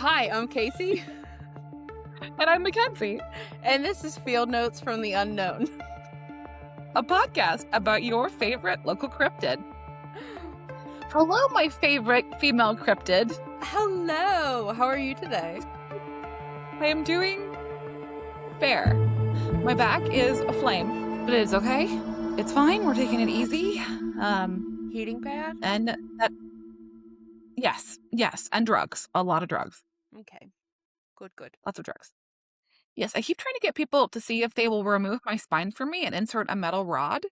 Hi, I'm Casey, And I'm Mackenzie, and this is Field Notes from the Unknown. a podcast about your favorite local cryptid. Hello, my favorite female cryptid. Hello, how are you today? I am doing fair. My back is aflame, but it is okay. It's fine. We're taking it easy. Heating pad? And that, yes, and drugs. A lot of drugs. Okay, good. Lots of drugs. Yes, I keep trying to get people to see if they will remove my spine for me and insert a metal rod.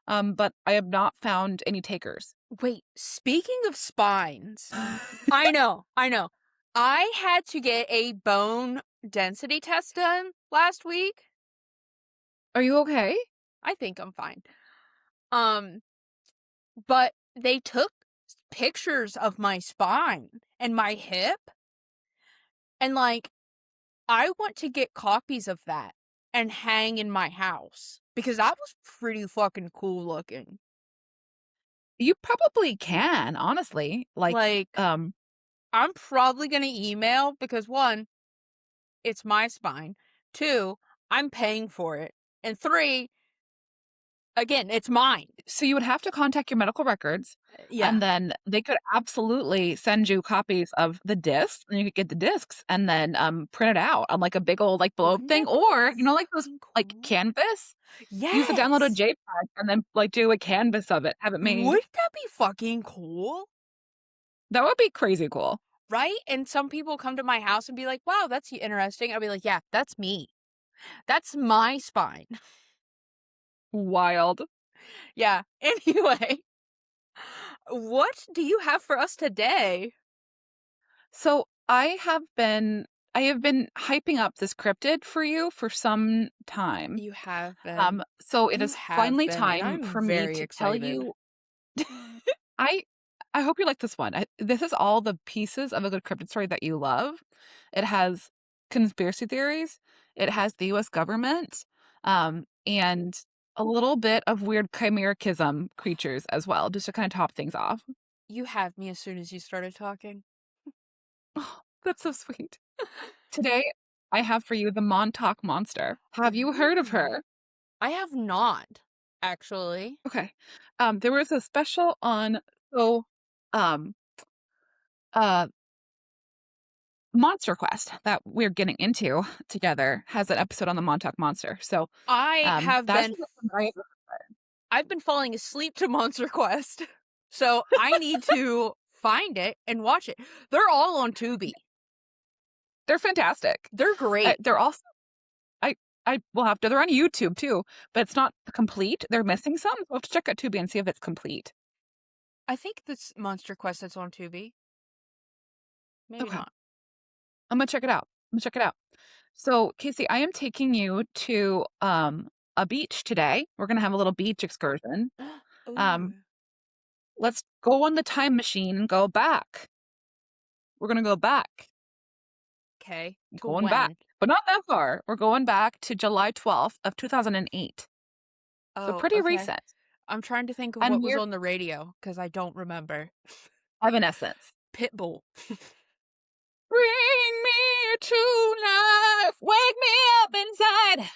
But I have not found any takers. Wait, speaking of spines, I know. I had to get a bone density test done last week. Are you okay? I think I'm fine. But they took pictures of my spine and my hip, and I want to get copies of that and hang in my house because that was pretty fucking cool looking. You probably can, honestly. I'm probably gonna email because 1, it's my spine. 2, I'm paying for it. And 3, again, it's mine. So you would have to contact your medical records, Yeah. and then they could absolutely send you copies of the discs, and you could get the discs and then print it out on like a big old like blow up Wouldn't thing, that or be like those fucking like cool? canvas. Use a downloaded Yes. JPEG and then like do a canvas of it, have it made. Wouldn't that be fucking cool? That would be crazy cool. Right? And some people come to my house and be like, wow, that's interesting. I'll be like, yeah, that's me. That's my spine. Wild. Yeah. Anyway, what do you have for us today? So I have been hyping up this cryptid for you for some time. You have been. So it You is have finally been, and time I'm for me very to tell excited. you. I I hope you like this one. This is all the pieces of a good cryptid story that you love. It has conspiracy theories. It has the U.S. government, and a little bit of weird chimerichism creatures as well, just to kind of top things off. You have me as soon as you started talking. Oh, that's so sweet. Today, I have for you the Montauk Monster. Have you heard of Ooh. her? I have not, actually. Okay. There was a special on um uh Monster Quest that we're getting into together has an episode on the Montauk Monster. So that's the one that I've been falling asleep to Monster Quest. So I need to find it and watch it. They're all on Tubi. they're fantastic. They're great. They're also I will have to. They're on YouTube too, but it's not complete. They're missing some. We'll have to check out Tubi and see if it's complete. I think this Monster Quest that's on Tubi. Maybe Okay. not. I'm gonna check it out. So, Casey, I am taking you to a beach today. We're gonna have a little beach excursion. Ooh. Um, let's go on the time machine and go back. We're gonna go back. Okay. To Going when? back, but not that far. We're going back to July 12th of 2008. So Oh, pretty okay. recent. I'm trying to think of And what was we're on the radio because I don't remember. Evanescence. Pitbull. Bring me to life. Wake me up inside.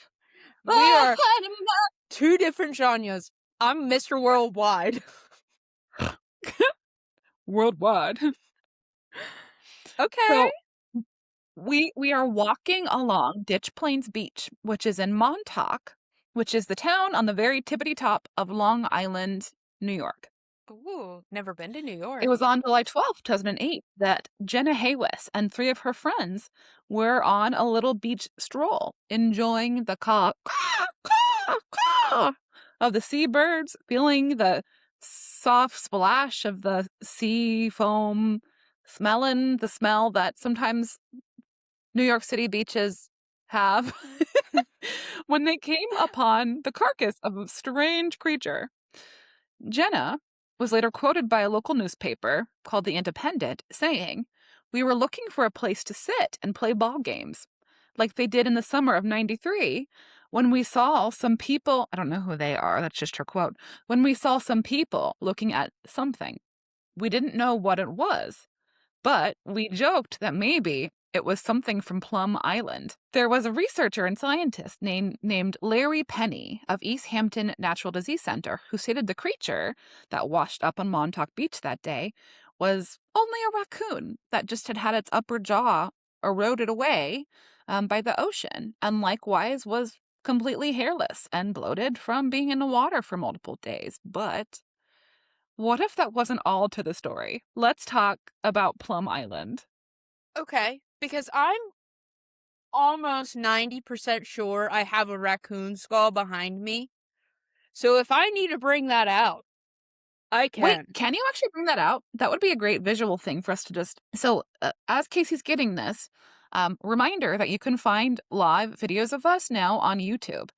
We are Oh, 2 different genres. I'm Mr. Worldwide. worldwide. Okay. So we are walking along Ditch Plains Beach, which is in Montauk, which is the town on the very tippity top of Long Island, New York. Ooh, never been to New York. It was on July 12th, 2008, that Jenna Haywis and 3 of her friends were on a little beach stroll, enjoying the caw of the seabirds, feeling the soft splash of the sea foam, smelling the smell that sometimes New York City beaches have, when they came upon the carcass of a strange creature. Jenna was later quoted by a local newspaper called The Independent saying, "We were looking for a place to sit and play ball games, like they did in the summer of '93, when we saw some people," I don't know who they are, that's just her quote, "when we saw some people looking at something. We didn't know what it was, but we joked that maybe it was something from Plum Island. There was a researcher and scientist named Larry Penny of East Hampton Natural Disease Center who stated the creature that washed up on Montauk Beach that day was only a raccoon that just had had its upper jaw eroded away by the ocean, and likewise was completely hairless and bloated from being in the water for multiple days. But what if that wasn't all to the story? Let's talk about Plum Island. Okay, because I'm almost 90% sure I have a raccoon skull behind me. So if I need to bring that out, I Wait, can. can you actually bring that out? That would be a great visual thing for us to just. So, as Casey's getting this, reminder that you can find live videos of us now on YouTube.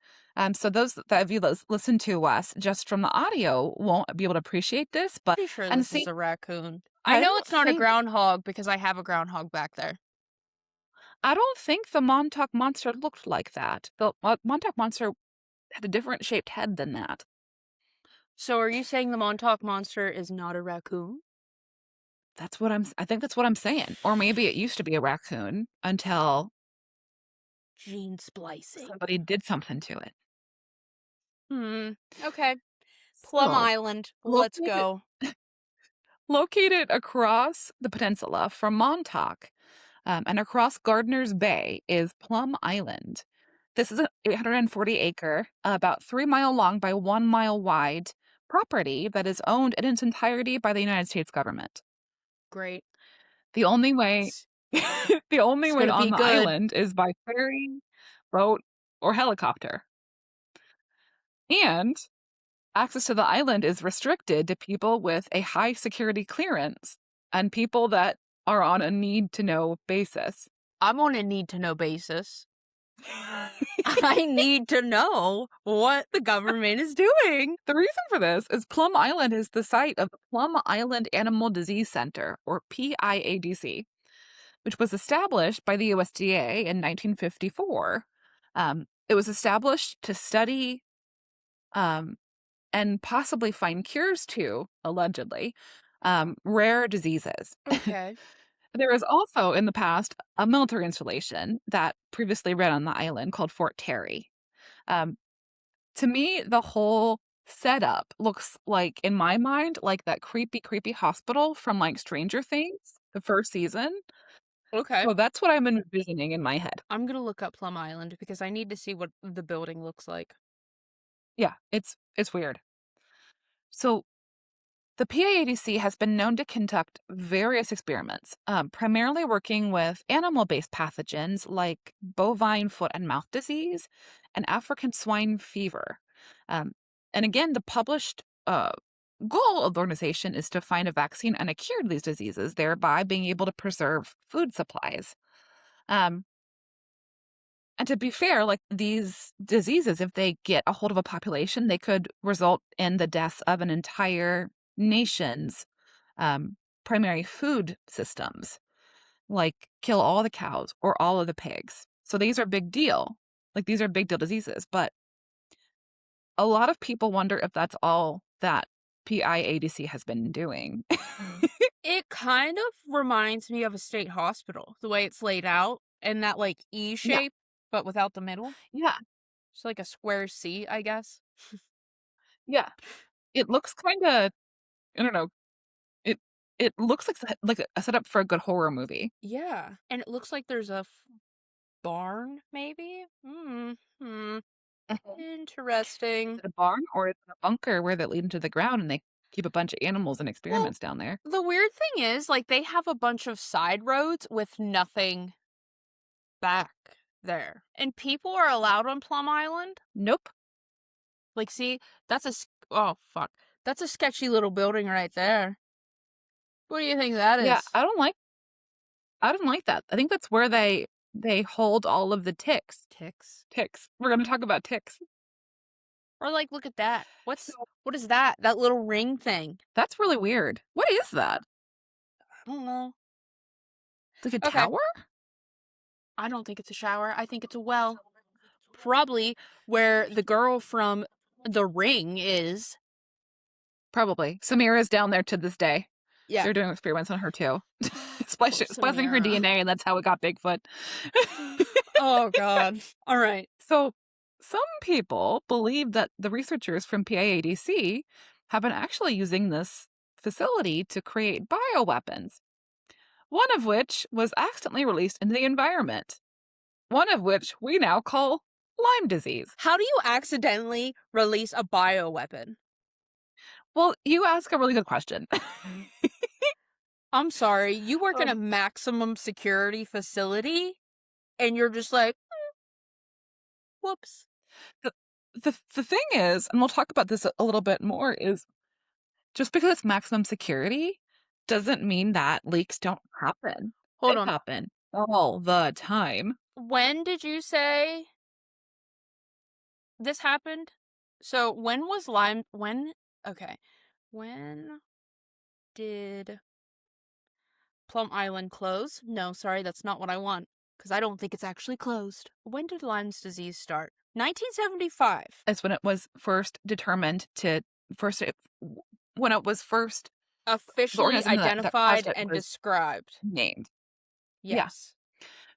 So those that of you that listen to us just from the audio won't be able to appreciate this, but Pretty sure and this is see, a raccoon. I I know don't it's not a think groundhog because I have a groundhog back there. I don't think the Montauk Monster looked like that. The Montauk Monster had a different shaped head than that. So are you saying the Montauk Monster is not a raccoon? I think that's what I'm saying. Or maybe it used to be a raccoon until Gene splicing. somebody did something to it. Okay. Plum So, Island. Let's located go. located across the peninsula from Montauk, and across Gardiner's Bay is Plum Island. This is an 840-acre, about 3-mile long by 1-mile wide property that is owned in its entirety by the United States government. Great. The only way It's, the only it's way gonna on be the good. island is by ferry, boat, or helicopter. And access to the island is restricted to people with a high security clearance and people that are on a need to know basis. I'm on a need to know basis. I need to know what the government is doing. The reason for this is Plum Island is the site of the Plum Island Animal Disease Center, or PIADC, which was established by the USDA in 1954. It was established to study um, and possibly find cures to, allegedly, rare diseases. Okay. There was also, in the past, a military installation that previously ran on the island called Fort Terry. Um, to me, the whole setup looks like, in my mind, like that creepy, creepy hospital from like Stranger Things, the first season. Okay. So that's what I'm envisioning in my head. I'm gonna look up Plum Island because I need to see what the building looks like. Yeah, it's weird. So the PAADC has been known to conduct various experiments, primarily working with animal based pathogens like bovine foot and mouth disease and African swine fever. Um, and again, the published goal of the organization is to find a vaccine and a cure to these diseases, thereby being able to preserve food supplies. Um, and to be fair, like these diseases, if they get a hold of a population, they could result in the deaths of an entire nation's um, primary food systems, like kill all the cows or all of the pigs. So these are big deal. Like these are big deal diseases. But a lot of people wonder if that's all that PIADC has been doing. It kind of reminds me of a state hospital, the way it's laid out, and that like E Yeah. shape, but without the middle. Yeah. It's like a square C, I guess. Yeah. It looks kind of, I don't know. It it looks like a setup for a good horror movie. Yeah. And it looks like there's a barn, maybe? Mhm. Is Interesting. it a barn or is it a bunker where they lead into the ground and they keep a bunch of animals and Well, experiments down there? the weird thing is, like, they have a bunch of side roads with nothing back there. And people are allowed on Plum Island? Nope. Like, see, oh, fuck. That's a sketchy little building right there. What do you think that Yeah, is? I don't like that. I think that's where they hold all of the ticks. Ticks. Ticks. We're going to talk about ticks. Or, like, look at that. So What is that? That little ring thing. that's really weird. What is that? I don't know. It's like a Okay. tower? I don't think it's a shower. I think it's a well. Probably where the girl from The Ring is. Probably. Samira's down there to this day. Yeah. They're doing experiments on her too. Poor Splicing her Samira. DNA, and that's how it got Bigfoot. Oh God. All right. So, some people believe that the researchers from PIADC have been actually using this facility to create bioweapons, one of which was accidentally released into the environment, one of which we now call Lyme disease. How do you accidentally release a bioweapon? Well, you ask a really good question. I'm sorry, you work in a Um, maximum security facility and you're just like, whoops. the, the thing is, and we'll talk about this a little bit more, is just because it's maximum security doesn't mean that leaks don't happen. Hold They on. happen all the time. When did you say this happened? So when was Lyme okay. When did Plum Island close? No, sorry, that's not what I want. Because I don't think it's actually closed. When did Lyme's disease start? 1975. It's when it was first determined to when it was first the Officially organism that caused identified it and was described. named. Yeah. Yes.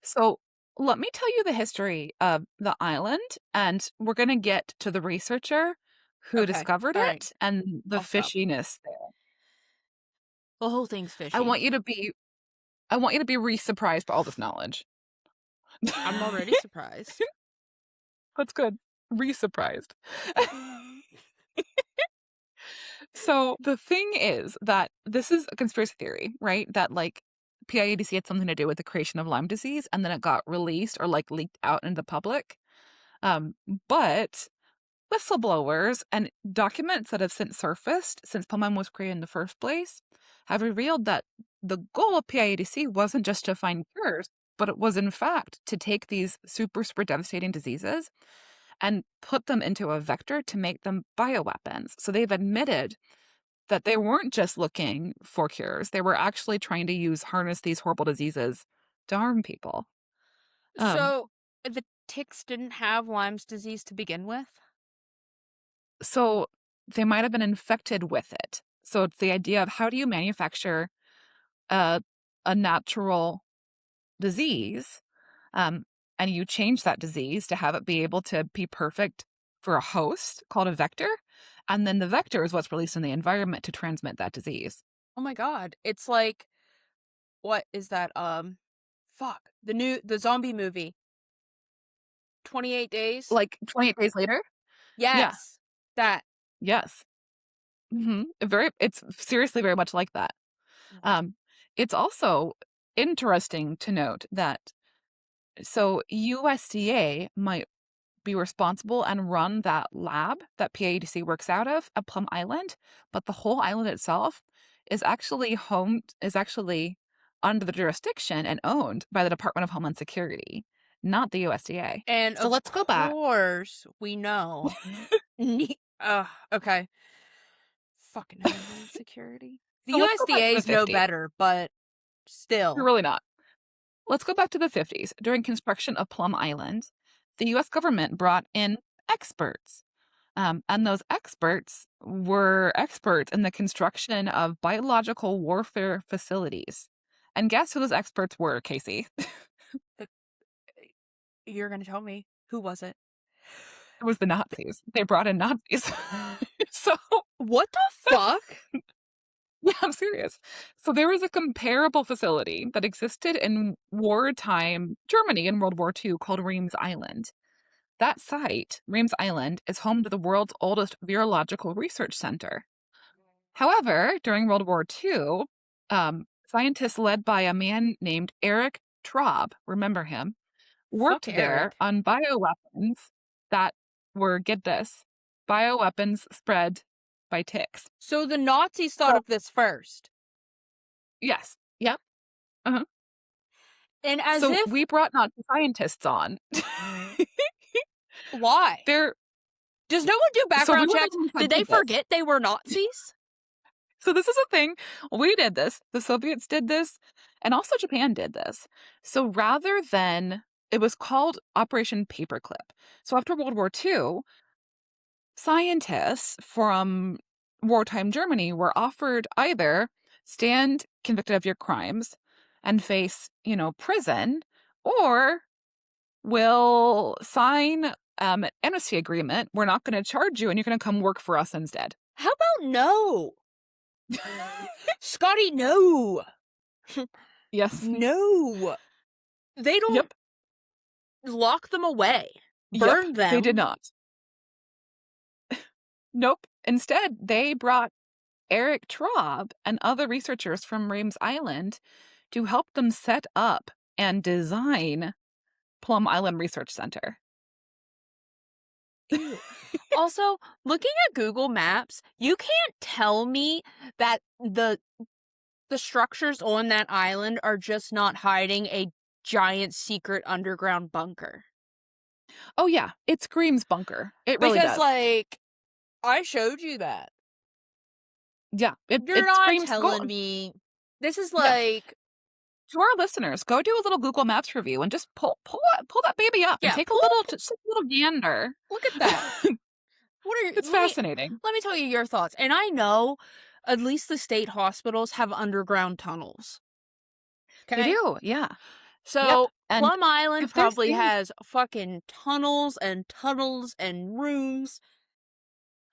So let me tell you the history of the island, and we're going to get to the researcher who Okay. discovered All it right. and the I'll stop. fishiness there. The whole thing's I fishy. want you to be re-surprised by all this knowledge. I'm already surprised. That's good. Re-surprised. So the thing is that this is a conspiracy theory, right? That like PIADC had something to do with the creation of Lyme disease, and then it got released or like leaked out into the public. But whistleblowers and documents that have since surfaced since Plum Island was created in the first place have revealed that the goal of PIADC wasn't just to find cures, but it was in fact to take these super, super devastating diseases and put them into a vector to make them bioweapons. So they've admitted that they weren't just looking for cures, they were actually trying to harness these horrible diseases to harm people. Um, So, the ticks didn't have Lyme's disease to begin with? so they might have been infected with it. So it's the idea of how do you manufacture a, a natural disease, um, and you change that disease to have it be able to be perfect for a host called a vector. And then the vector is what's released in the environment to transmit that disease. Oh my god. It's like, what is that? Fuck. The zombie movie. 28 Days? Like 28 days later? Yeah. Yes. That. Yes. It's seriously very much like that. Um, it's also interesting to note that so USDA might be responsible and run that lab that PADC works out of at Plum Island, but the whole island itself is actually under the jurisdiction and owned by the Department of Homeland Security, not the USDA. And So of let's go back. course, we know. Okay. Fucking Homeland Security. The So let's go back to USDA the is no 50s. better, but You're still. really not. Let's go back to the 50s. During construction of Plum Island, the US government brought in experts. And those experts were experts in the construction of biological warfare facilities. And guess who those experts were, Casey? The- You're gonna tell me. Who was it? It was the Nazis. They brought in Nazis. So, What the fuck? yeah, I'm serious. So there was a comparable facility that existed in wartime Germany in World War II called Reims Island. That site, Reims Island, is home to the world's oldest virological research center. However, during World War II, scientists led by a man named Eric Traub, remember him, Fuck worked there Eric. on bioweapons that were, get this, bioweapons spread by ticks. So the Nazis thought So, of this first. yes, yep. Uh-huh. And as So if, we brought Nazi scientists on. why? They're Does no one do so we background were the checks? ones that Did they did this. forget they were Nazis? So this is a thing. We did this. The Soviets did this, and also Japan did this. So rather than it was called Operation Paperclip. So after World War II, scientists from wartime Germany were offered either stand convicted of your crimes and face, prison, or we'll sign an amnesty agreement. We're not going to charge you and you're going to come work for us instead. How about no? Scotty, no. Yes. No. They don't Yep. lock them away. Yep. Burn them. They did not. Nope. Instead, they brought Eric Traub and other researchers from Rames Island to help them set up and design Plum Island Research Center. Ew. Also, looking at Google Maps, you can't tell me that the structures on that island are just not hiding a giant secret underground bunker. Oh yeah, it screams bunker. It really Because, does. like, I showed you that. Yeah, You're it not screams telling gold. me. This is No. like. To our listeners, go do a little Google Maps review and just pull that baby up and Yeah, take pull just a little gander. Look at that. What are It's fascinating. Let me tell you your thoughts. And I know at least the state hospitals have underground tunnels. They do, yeah. So Yep. And Plum Island if there's probably things, has fucking tunnels and tunnels and rooms.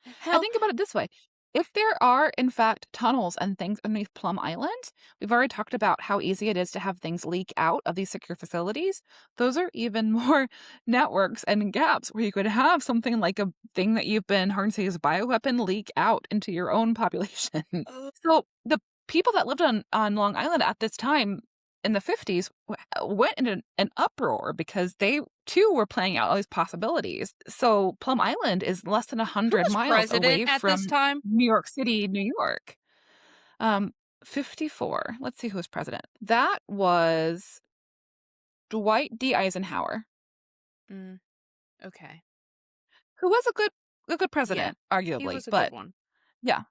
I Hell, think about it this way. If there are, in fact, tunnels and things underneath Plum Island, we've already talked about how easy it is to have things leak out of these secure facilities. Those are even more networks and gaps where you could have something like a thing that you've been harnessing as a bioweapon leak out into your own population. So the people that lived on Long Island at this time in the 50s went into an uproar because they too were playing out all these possibilities. So Plum Island is less than who 100 was miles away president at from this time? New York City, New York. 54. Let's see who was president. That was Dwight D. Eisenhower, Okay. who was a good Yeah, president, he arguably. was a But good one. yeah,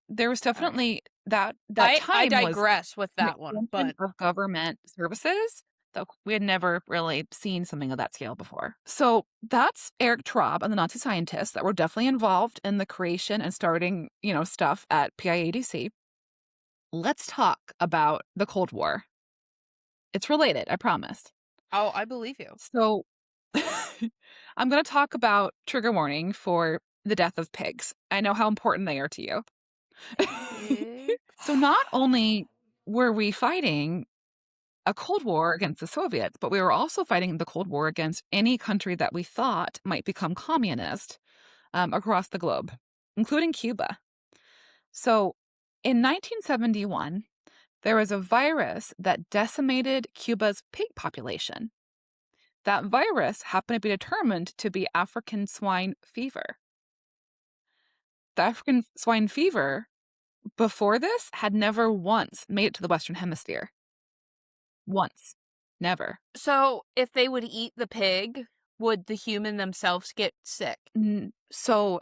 there was All right. definitely that I time was digress with an that one, expansion but of government services that we had never really seen something of that scale before. So that's Eric Traub and the Nazi scientists that were definitely involved in the creation and starting, stuff at PIADC. Let's talk about the Cold War. It's related, I promise. oh, I believe you. So I'm going to talk about trigger warning for the death of pigs. I know how important they are to you. So not only were we fighting a Cold War against the Soviets, but we were also fighting the Cold War against any country that we thought might become communist across the globe, including Cuba. So in 1971, there was a virus that decimated Cuba's pig population. That virus happened to be determined to be African swine fever. The African swine fever, before this, had never once made it to the Western Hemisphere. Once. Never. So, if they would eat the pig, would the human themselves get sick? So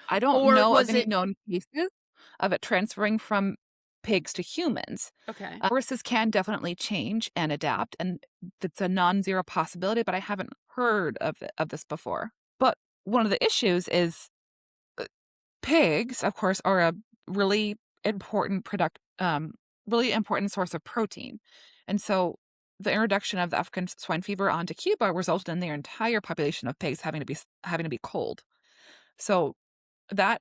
I don't Or know of was any it known cases of it transferring from pigs to humans. okay? Viruses can definitely change and adapt, and it's a non-zero possibility, but I haven't heard of this before. But one of the issues is pigs, of course, are a really important really important source of protein. And so the introduction of the African swine fever onto Cuba resulted in their entire population of pigs having to be cold. So that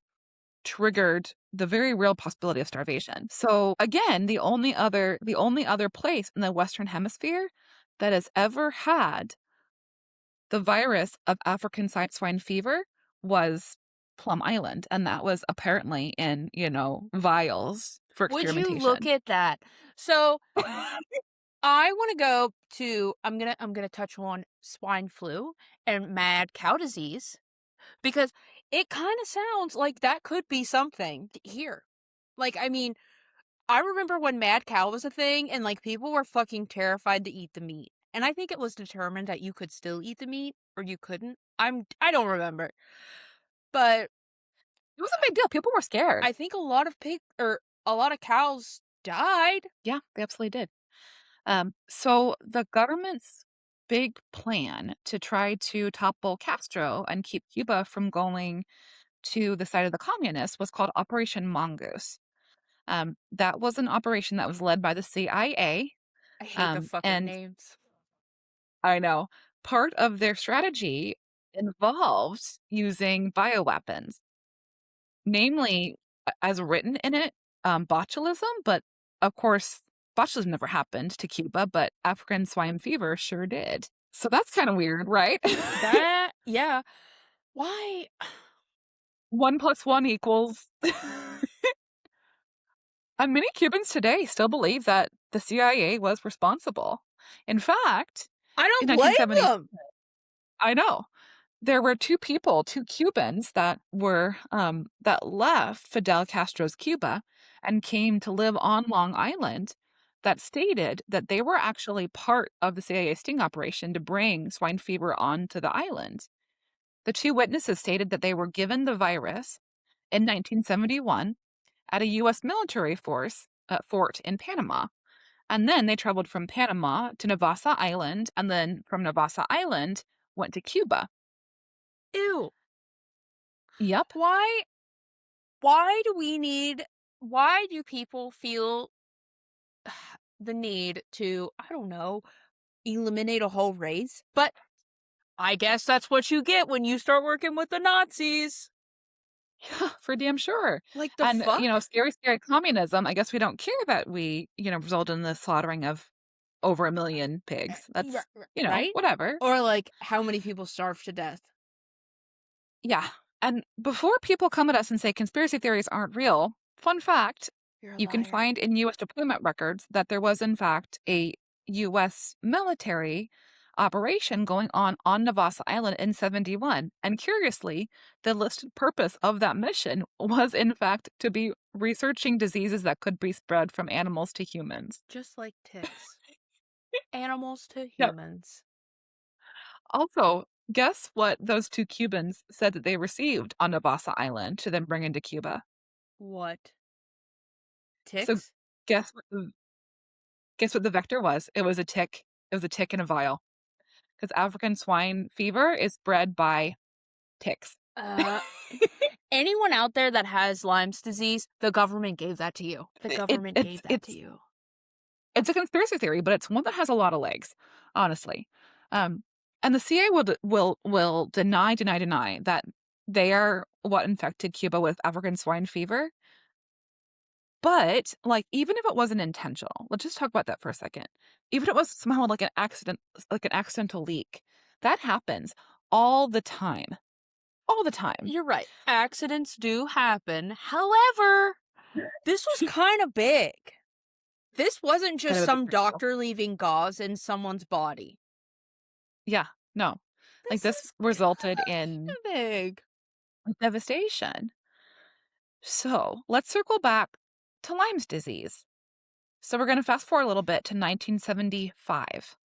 triggered the very real possibility of starvation. So again, the only other place in the Western Hemisphere that has ever had the virus of African swine fever was Plum Island, and that was apparently in, vials for Would you experimentation. look at that? So, I want to go to. I'm gonna touch on swine flu and mad cow disease because it kind of sounds like that could be something here. Like, I mean, I remember when mad cow was a thing, and like people were fucking terrified to eat the meat. And I think it was determined that you could still eat the meat or you couldn't. I don't remember. But It was a big deal. People were scared. I think a lot of a lot of cows died. Yeah, they absolutely did. So the government's big plan to try to topple Castro and keep Cuba from going to the side of the communists was called Operation Mongoose. That was an operation that was led by the CIA. I hate the fucking And names. I know part of their strategy involved using bioweapons, namely, as written in it, botulism. But of course, botulism never happened to Cuba, but African swine fever sure did. So that's kind of weird, right? That, yeah. Why? 1 + 1 =. And many Cubans today still believe that the CIA was responsible. In fact, I in don't blame 1970, them. I know there were two people, two Cubans that were that left Fidel Castro's Cuba and came to live on Long Island that stated that they were actually part of the CIA sting operation to bring swine fever onto the island. The two witnesses stated that they were given the virus in 1971 at a U.S. military force fort in Panama. And then they traveled from Panama to Navassa Island, and then from Navassa Island went to Cuba. Ew. Yep. Why? Why do we need? Why do people feel the need to, I don't know, eliminate a whole race? But I guess that's what you get when you start working with the Nazis. Yeah, for damn sure. Like the And, fuck? scary, scary communism, I guess we don't care that we, result in the slaughtering of over 1 million pigs. That's, Right? whatever. Or like how many people starve to death? Yeah. And before people come at us and say conspiracy theories aren't real, fun fact, You're a you can liar. find in U.S. deployment records that there was, in fact, a U.S. military operation going on Navassa Island in 71. And curiously, the listed purpose of that mission was, in fact, to be researching diseases that could be spread from animals to humans. Just like ticks. Animals to Yep. humans. Also, guess what those two Cubans said that they received on Navassa Island to then bring into Cuba? What? So Ticks? guess what the vector was? It was a tick. It was a tick in a vial. Because African swine fever is bred by ticks. Uh, anyone out there that has Lyme's disease, the government gave that to you. The It, government it's gave that to it's you. it's a conspiracy theory, but it's one that has a lot of legs, honestly. Um, and the CIA will deny that they are what infected Cuba with African swine fever. But like, even if it wasn't intentional, let's just talk about that for a second. Even if it was somehow like an accident, like an accidental leak, that happens all the time. All the time. You're right. Accidents do happen. However, this was kind of big. This wasn't Kind just of a big some deal. doctor leaving gauze in someone's body. Yeah, no. Like This this is resulted kind in of big. devastation. So let's circle back to Lyme's disease. So we're going to fast forward a little bit to 1975.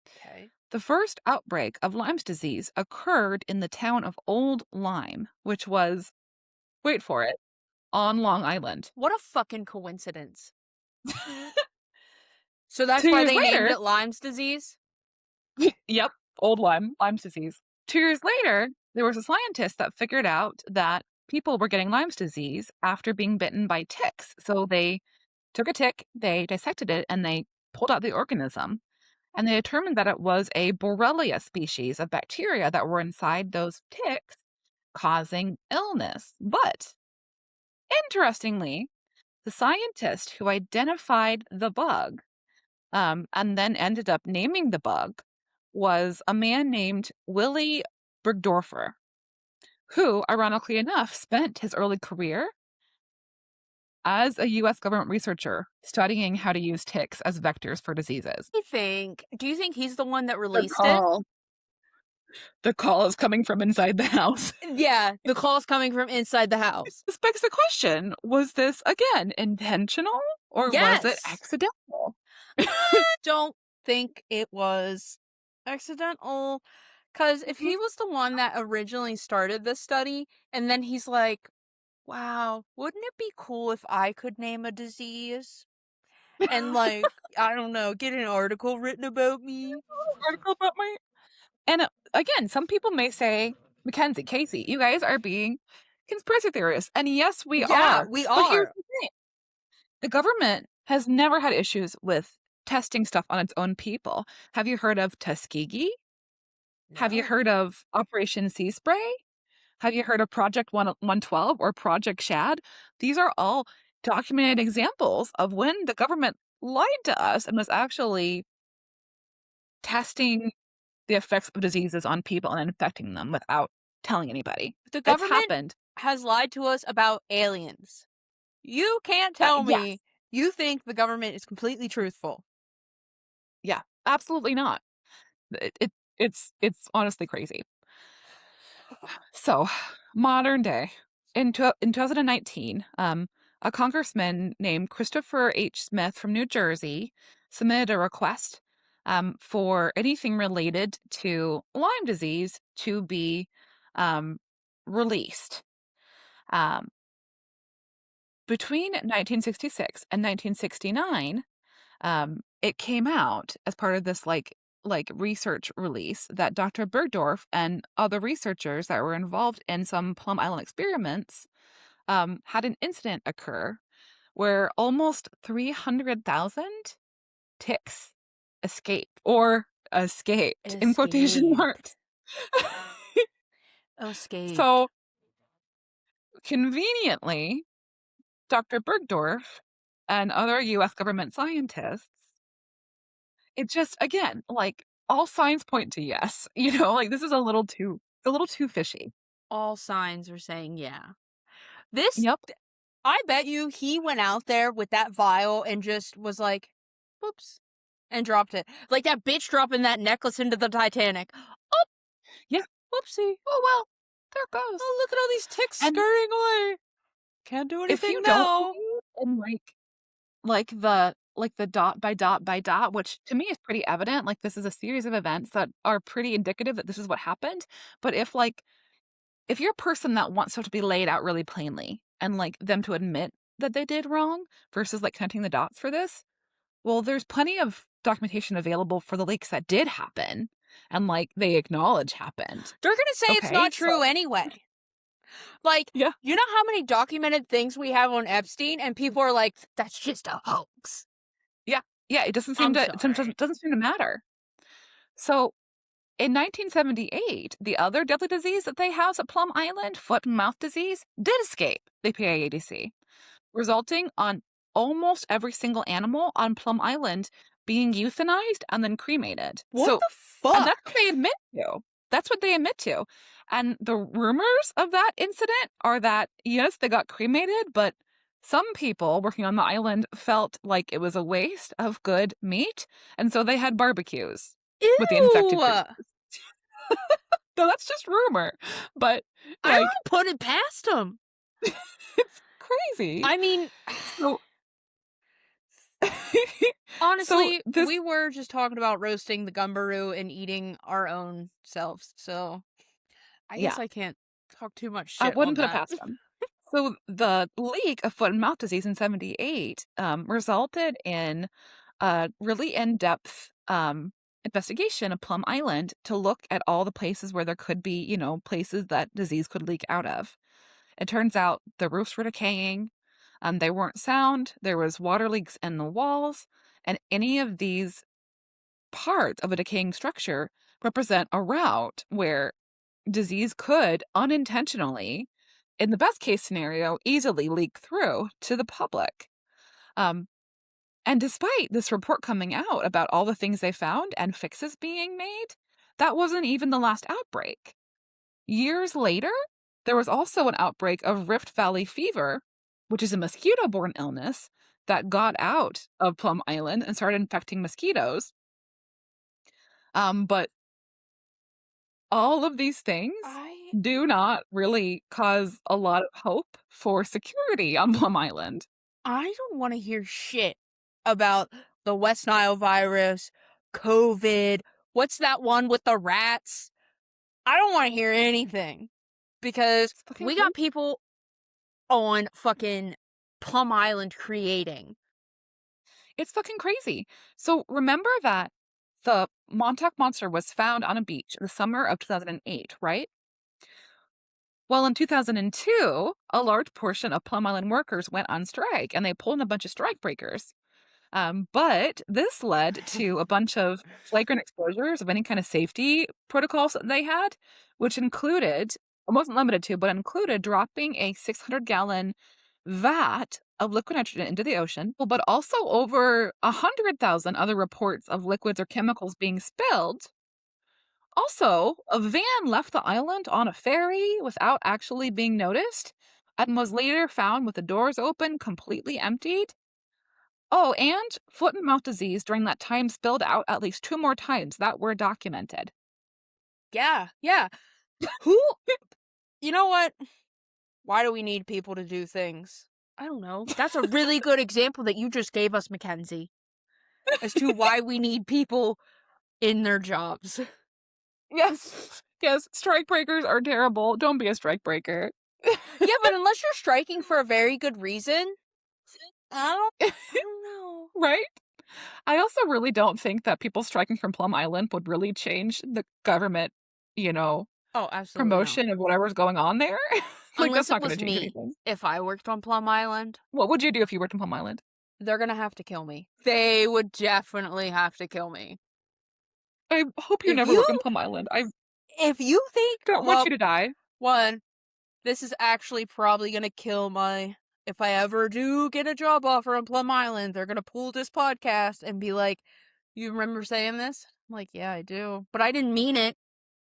Okay. The first outbreak of Lyme's disease occurred in the town of Old Lyme, which was, wait for it, on Long Island. What a fucking coincidence. So that's 2 why years they named later, it Lyme's disease? yep, old Lyme's disease. 2 years later, there was a scientist that figured out that people were getting Lyme's disease after being bitten by ticks. So they took a tick, they dissected it, and they pulled out the organism. And they determined that it was a Borrelia species of bacteria that were inside those ticks causing illness. But interestingly, the scientist who identified the bug and then ended up naming the bug was a man named Willy Bergdorfer, who, ironically enough, spent his early career as a U.S. government researcher studying how to use ticks as vectors for diseases. Do you think he's the one that The released it? call. The call is coming from inside the house. Yeah, the call's coming from inside the house. This begs the question, was this, again, intentional or was it Yes. accidental? Don't think it was accidental. Because if he was the one that originally started the study, and then he's like, wow, wouldn't it be cool if I could name a disease? And like, I don't know, get an article written about me. Article about my and again, some people may say, Mackenzie, Casey, you guys are being conspiracy theorists. And yes, we Yeah, are. we But here's are. the thing. The government has never had issues with testing stuff on its own people. Have you heard of Tuskegee? Have you No. heard of Operation Sea Spray? Have you heard of Project 112 or Project Shad? These are all documented examples of when the government lied to us and was actually testing the effects of diseases on people and infecting them without telling anybody. The It's government happened. has lied to us about aliens. You can't tell me Yes. you think the government is completely truthful. Yeah. Absolutely not. It's honestly crazy. So, modern day. In 2019, a congressman named Christopher H. Smith from New Jersey submitted a request for anything related to Lyme disease to be um, released. Um, Between 1966 and 1969, it came out as part of this research release that Dr. Bergdorf and other researchers that were involved in some Plum Island experiments had an incident occur where almost 300,000 ticks escaped in quotation Escaped. marks. Escaped. So conveniently, Dr. Bergdorf and other US government scientists, it just again, like all signs point to yes. Like this is a little too fishy. All signs are saying yeah. This, Yep. I bet you he went out there with that vial and just was like, whoops, and dropped it. Like that bitch dropping that necklace into the Titanic. Oh, Yeah. whoopsie. Oh well, there it goes. Oh, look at all these ticks And scurrying away. Can't do if anything you don't now. believe in like the dot by dot by dot, which to me is pretty evident, like this is a series of events that are pretty indicative that this is what happened. But if you're a person that wants stuff to be laid out really plainly and like them to admit that they did wrong versus like connecting the dots for this, well, there's plenty of documentation available for the leaks that did happen and like they acknowledge happened. They're gonna say it's Okay, not true so anyway. Like, yeah, you know how many documented things we have on Epstein, and people are like, that's just a hoax. yeah, yeah. It doesn't seem I'm to it sorry. doesn't seem to matter. So in 1978, the other deadly disease that they house at Plum Island, foot and mouth disease, did escape the PAADC, resulting on almost every single animal on Plum Island being euthanized and then cremated. What the And that's what fuck? they admit to. That's what they admit to. And the rumors of that incident are that, yes, they got cremated, but some people working on the island felt like it was a waste of good meat. And so they had barbecues with the infected Ew! crew. So that's just rumor. But, I like, don't put it past them. it's crazy. I mean, So, so honestly, this, we were just talking about roasting the gumbaroo and eating our own selves, so I yeah, guess I can't talk too much I shit on wouldn't put it that. past them. So the leak of foot and mouth disease in 78 resulted in a really in-depth investigation of Plum Island to look at all the places where there could be, places that disease could leak out of. It turns out the roofs were decaying, they weren't sound, there was water leaks in the walls, and any of these parts of a decaying structure represent a route where disease could unintentionally, in the best case scenario, easily leak through to the public. Um, and despite this report coming out about all the things they found and fixes being made, that wasn't even the last outbreak. Years later, there was also an outbreak of Rift Valley fever, which is a mosquito borne illness that got out of Plum Island and started infecting mosquitoes. But all of these things I do not really cause a lot of hope for security on Plum Island. I don't want to hear shit about the West Nile virus, COVID, what's that one with the rats? I don't want to hear anything because It's fucking we crazy. got people on fucking Plum Island creating. It's fucking crazy. So remember that the Montauk Monster was found on a beach in the summer of 2008, right? Well, in 2002, a large portion of Plum Island workers went on strike and they pulled in a bunch of strike breakers. But this led to a bunch of flagrant exposures of any kind of safety protocols that they had, which included, it wasn't limited to, but included dropping a 600-gallon vat of liquid nitrogen into the ocean, but also over 100,000 other reports of liquids or chemicals being spilled. Also, a van left the island on a ferry without actually being noticed and was later found with the doors open, completely emptied. Oh, and foot and mouth disease during that time spilled out at least 2 more times that were documented. Yeah, yeah. Who you know what? Why do we need people to do things? I don't know. That's a really good example that you just gave us, Mackenzie, as to why we need people in their jobs. Yes, yes, strike breakers are terrible. Don't be a strike breaker. Yeah, but unless you're striking for a very good reason, I don't know. Right? I also really don't think that people striking from Plum Island would really change the government, you know, Oh, absolutely not. promotion of whatever's going on there. Like, Unless that's it not gonna was change me. anything. If I worked on Plum Island, What would you do if you worked in Plum Island? they're gonna have to kill me. They would definitely have to kill me. I hope you If never you work in Plum Island. I if you think, don't want well, you to die. one, this is actually probably gonna kill my. If I ever do get a job offer on Plum Island, they're gonna pull this podcast and be like, "You remember saying this?" I'm like, "Yeah, I do," but I didn't mean it.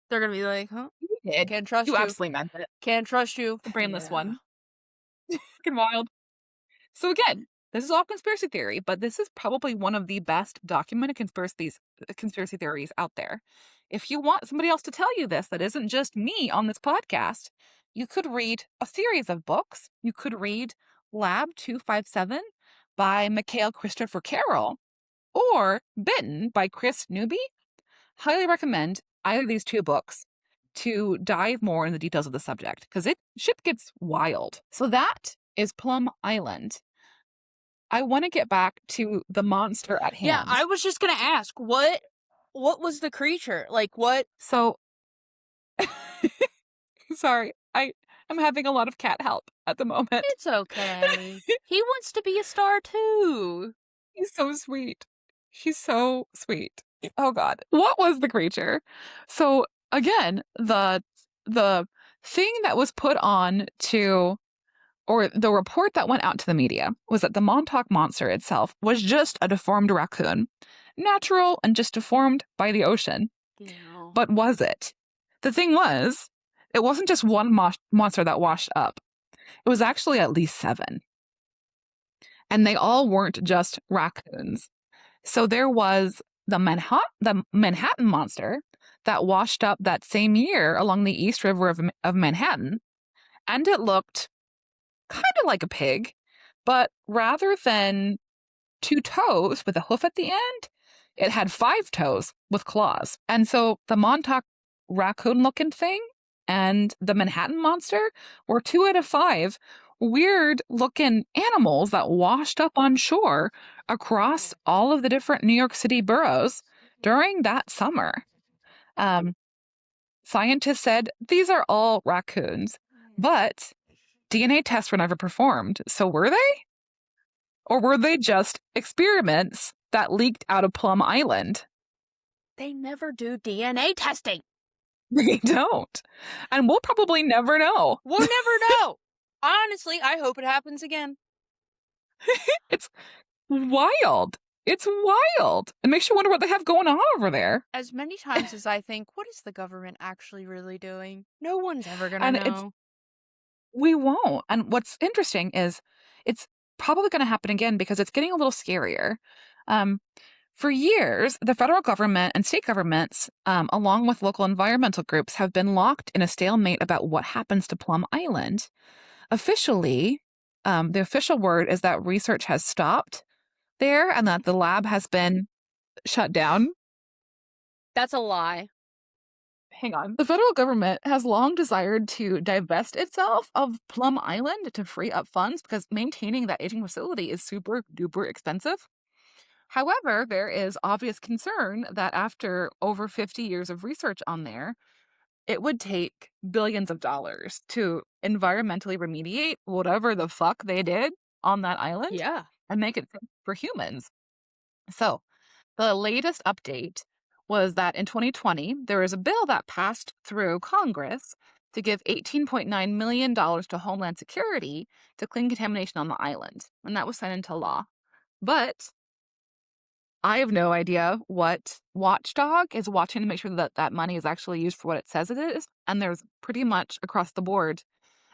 They're gonna be like, "Huh? You did. Can't trust You you. absolutely meant it. Can't trust you." The brainless Yeah. one. Fucking wild. So again, this is all conspiracy theory, but this is probably one of the best documented conspiracy theories out there. If you want somebody else to tell you this that isn't just me on this podcast, you could read a series of books. You could read Lab 257 by Mikhail Christopher Carroll or Bitten by Chris Newby. Highly recommend either of these 2 books to dive more in the details of the subject because shit gets wild. So that is Plum Island. I want to get back to the monster at hand. Yeah, I was just gonna ask, what was the creature? Like, what? So, sorry, I'm having a lot of cat help at the moment. It's okay. He wants to be a star too. He's so sweet. He's so sweet. Oh God, what was the creature? So again, the thing that was put on to, or the report that went out to the media was that the Montauk Monster itself was just a deformed raccoon, natural and just deformed by the ocean. Yeah. But was it? The thing was, it wasn't just one monster that washed up. It was actually at least 7. And they all weren't just raccoons. So there was the Manhattan Monster that washed up that same year along the East River of Manhattan. And it looked kind of like a pig, but rather than 2 toes with a hoof at the end, it had 5 toes with claws. And so the Montauk raccoon-looking thing and the Manhattan Monster were 2 out of 5 weird-looking animals that washed up on shore across all of the different New York City boroughs during that summer. Scientists said these are all raccoons, but DNA tests were never performed. So were they? Or were they just experiments that leaked out of Plum Island? They never do DNA testing. They don't. And we'll probably never know. We'll never know. Honestly, I hope it happens again. It's wild. It's wild. It makes you wonder what they have going on over there. As many times as I think, what is the government actually really doing? No one's ever gonna know. We won't. And what's interesting is it's probably going to happen again because it's getting a little scarier. For years, the federal government and state governments, along with local environmental groups, have been locked in a stalemate about what happens to Plum Island. Officially, the official word is that research has stopped there and that the lab has been shut down. That's a lie. Hang on. The federal government has long desired to divest itself of Plum Island to free up funds because maintaining that aging facility is super duper expensive. However, there is obvious concern that after over 50 years of research on there, it would take billions of dollars to environmentally remediate whatever the fuck they did on that island Yeah. and make it safe for humans. So, the latest update was that in 2020, there was a bill that passed through Congress to give $18.9 million to Homeland Security to clean contamination on the island. And that was signed into law. But I have no idea what watchdog is watching to make sure that that money is actually used for what it says it is. And there's pretty much across the board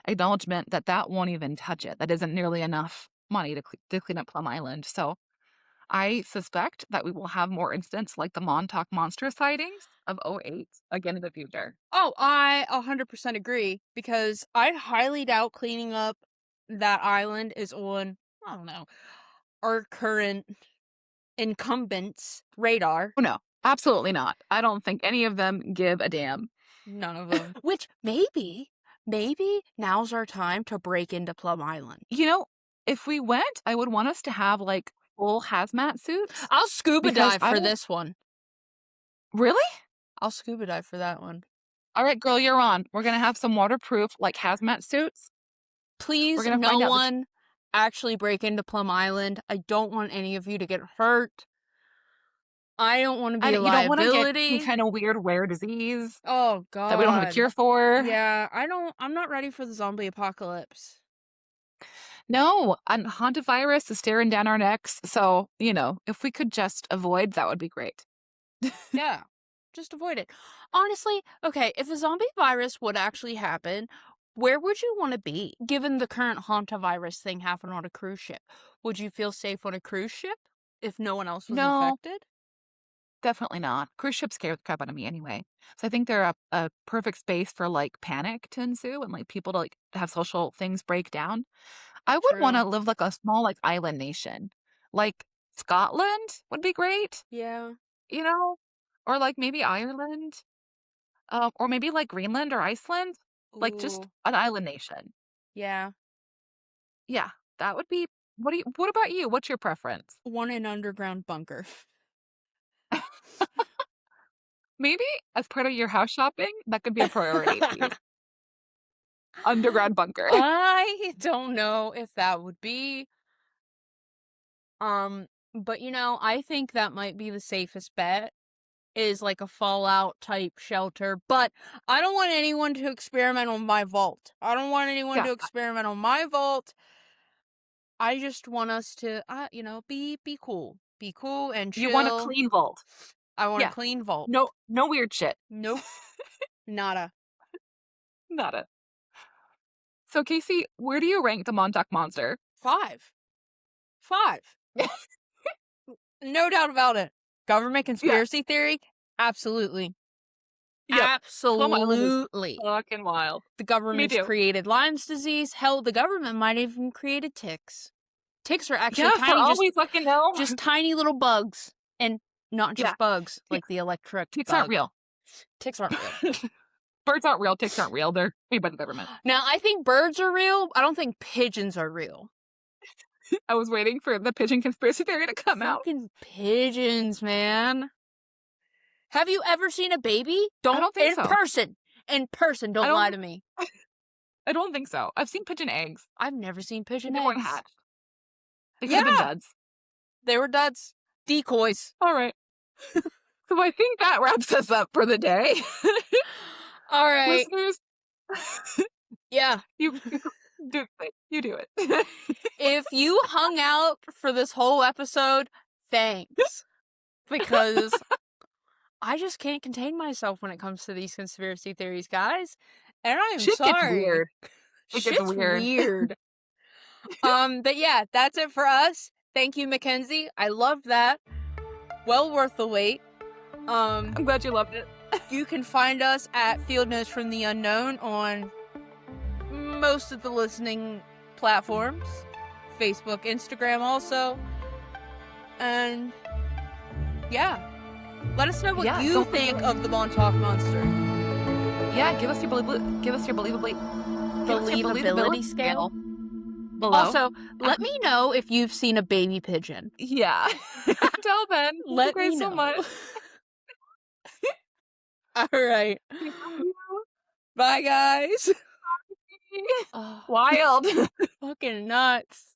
acknowledgement that that won't even touch it. That isn't nearly enough money to clean up Plum Island. So I suspect that we will have more incidents like the Montauk Monster sightings of '08 again in the future. Oh, I 100% agree, because I highly doubt cleaning up that island is on, I don't know, our current incumbents' radar. Oh, no, absolutely not. I don't think any of them give a damn. None of them. Which maybe now's our time to break into Plum Island. You know, if we went, I would want us to have like full hazmat suits. I'll scuba Because dive I for don't- this one. Really? I'll scuba dive for that one. All right, girl, you're on. We're going to have some waterproof like hazmat suits. Please, gonna no find out one actually break into Plum Island. I don't want any of you to get hurt. I don't want to be a You don't want to get liability. some kind of weird rare disease Oh God, that we don't have a cure for. Yeah, I'm not ready for the zombie apocalypse. No, and hantavirus is staring down our necks. So, if we could just avoid, that would be great. Yeah, just avoid it. Honestly, okay, if a zombie virus would actually happen, where would you want to be? Given the current hantavirus thing happened on a cruise ship, would you feel safe on a cruise ship if no one else was No. infected? Definitely not. Cruise ships scare the crap out of me anyway. So I think they're a perfect space for like panic to ensue and like people to like have social things break down. I would want to True. live like a small like island nation. Like Scotland would be great, Yeah. or like maybe Ireland, or maybe like Greenland or Iceland, like just Ooh. an island nation. Yeah. Yeah, that would be. What about you? What's your preference? Want an underground bunker. Maybe as part of your house shopping, that could be a priority for you. Underground bunker. I don't know if that would be. But I think that might be the safest bet, is like a Fallout type shelter. But I don't want anyone to experiment on my vault. I don't want anyone to Yeah. experiment on my vault. I just want us to, be cool. Be cool and chill. You want a clean vault. I want Yeah. a clean vault. No weird shit. Nope. Nada. Nada. So Casey, where do you rank the Montauk Monster? 5. No doubt about it. Government conspiracy theory? Absolutely. Yep. Plum Island is Absolutely. fucking wild. The government's too. created Lyme's disease. Hell, the government might have even created ticks. Ticks are actually Yeah, for tiny, all we fucking know. just tiny little bugs. And not just bugs, like the electric Ticks bug. aren't real. Ticks aren't real. Birds aren't real. Ticks aren't real. They're made by the government. Now, I think birds are real. I don't think pigeons are real. I was waiting for the pigeon conspiracy theory to come out. Fucking pigeons, man. Have you ever seen a baby? I don't think so. In person, don't lie to me. I don't think so. I've seen pigeon eggs. I've never seen pigeon They eggs. weren't hatched. They could have been duds. They were duds. Decoys. All right. So I think that wraps us up for the day. All right. Listeners. Yeah. You do it. If you hung out for this whole episode, thanks. Because I just can't contain myself when it comes to these conspiracy theories, guys. And I'm Shit sorry. gets weird. Shit's weird. But yeah, that's it for us. Thank you, Mackenzie. I loved that. Well worth the wait. I'm glad you loved it. You can find us at Field Notes from the Unknown on most of the listening platforms. Facebook, Instagram also. And yeah. Let us know what you think of the Montauk Monster. Yeah, give us your believability scale. Below. Also, let me know if you've seen a baby pigeon. Yeah. Until then, Let thank you me so know. much. All right. We love you. Bye, guys. Oh, Wild. fucking nuts.